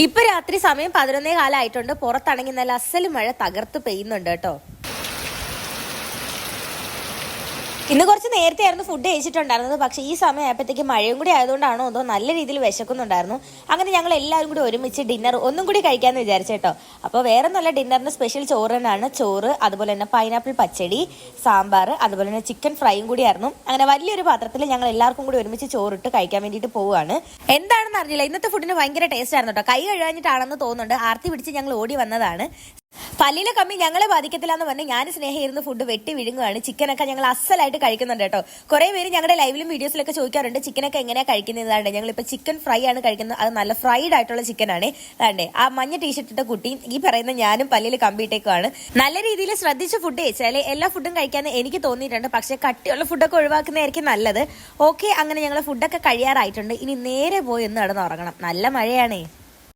ഇപ്പൊ രാത്രി സമയം 11:15 പുറത്താണെങ്കിൽ നല്ല അസല് മഴ തകർത്ത് പെയ്യുന്നുണ്ട് കേട്ടോ. ഇന്ന് കുറച്ച് നേരത്തെ ആയിരുന്നു ഫുഡ് കഴിച്ചിട്ടുണ്ടായിരുന്നത്. പക്ഷേ ഈ സമയമായപ്പോഴത്തേക്ക് മഴയും കൂടി ആയതുകൊണ്ടാണോ അതോ നല്ല രീതിയിൽ വിശക്കുന്നുണ്ടായിരുന്നു. അങ്ങനെ ഞങ്ങൾ എല്ലാവരും കൂടി ഒരുമിച്ച് ഡിന്നർ ഒന്നും കൂടി കഴിക്കാമെന്ന് വിചാരിച്ചേട്ടോ. അപ്പോൾ വേറെ നല്ല ഡിന്നറിന് സ്പെഷ്യൽ ചോറ് തന്നെയാണ്. ചോറ്, അതുപോലെ തന്നെ പൈനാപ്പിൾ പച്ചടി, സാമ്പാർ, അതുപോലെ തന്നെ ചിക്കൻ ഫ്രൈയും കൂടിയായിരുന്നു. അങ്ങനെ വലിയൊരു പാത്രത്തിൽ ഞങ്ങൾ എല്ലാവർക്കും കൂടി ഒരുമിച്ച് ചോറിട്ട് കഴിക്കാൻ വേണ്ടിയിട്ട് പോവുകയാണ്. എന്താണെന്ന് അറിയില്ല, ഇന്നത്തെ ഫുഡിന് ഭയങ്കര ടേസ്റ്റ് ആയിരുന്നു കേട്ടോ. കൈ കഴുകാഞ്ഞിട്ടാണെന്ന് തോന്നുന്നുണ്ട്. ആർത്തി പിടിച്ച് ഞങ്ങൾ ഓടി വന്നതാണ്. പല്ലിലെ കമ്മി ഞങ്ങളെ ബാധിക്കത്തില്ല എന്ന് പറഞ്ഞ് ഞാൻ സ്നേഹമായിരുന്നു ഫുഡ് വെട്ടി വിഴുങ്ങുകയാണ്. ചിക്കനൊക്കെ ഞങ്ങൾ അസലായിട്ട് കഴിക്കുന്നുണ്ട് കേട്ടോ. കുറെ പേര് ഞങ്ങളുടെ ലൈവിലും വീഡിയോസിലൊക്കെ ചോദിക്കാറുണ്ട് ചിക്കനൊക്കെ എങ്ങനെയാണ് കഴിക്കുന്നതാണ്. ഞങ്ങളിപ്പോൾ ചിക്കൻ ഫ്രൈ ആണ് കഴിക്കുന്നത്. അത് നല്ല ഫ്രൈഡ് ആയിട്ടുള്ള ചിക്കനാണ്. അതാണ്ടേ ആ മഞ്ഞ ടീഷർട്ട് ഇട്ട കുട്ടിയും ഈ പറയുന്ന ഞാനും പല്ലിൽ കമ്പിയിട്ടേക്കുവാണ്. നല്ല രീതിയിൽ ശ്രദ്ധിച്ച് ഫുഡ് കഴിച്ചാൽ എല്ലാ ഫുഡും കഴിക്കാമെന്ന് എനിക്ക് തോന്നിയിട്ടുണ്ട്. പക്ഷേ കട്ടിയുള്ള ഫുഡൊക്കെ ഒഴിവാക്കുന്നതായിരിക്കും നല്ലത്. ഓക്കെ, അങ്ങനെ ഞങ്ങൾ ഫുഡൊക്കെ കഴിയാറായിട്ടുണ്ട്. ഇനി നേരെ പോയി ഒന്ന് നടന്ന് ഉറങ്ങണം. നല്ല മഴയാണേ.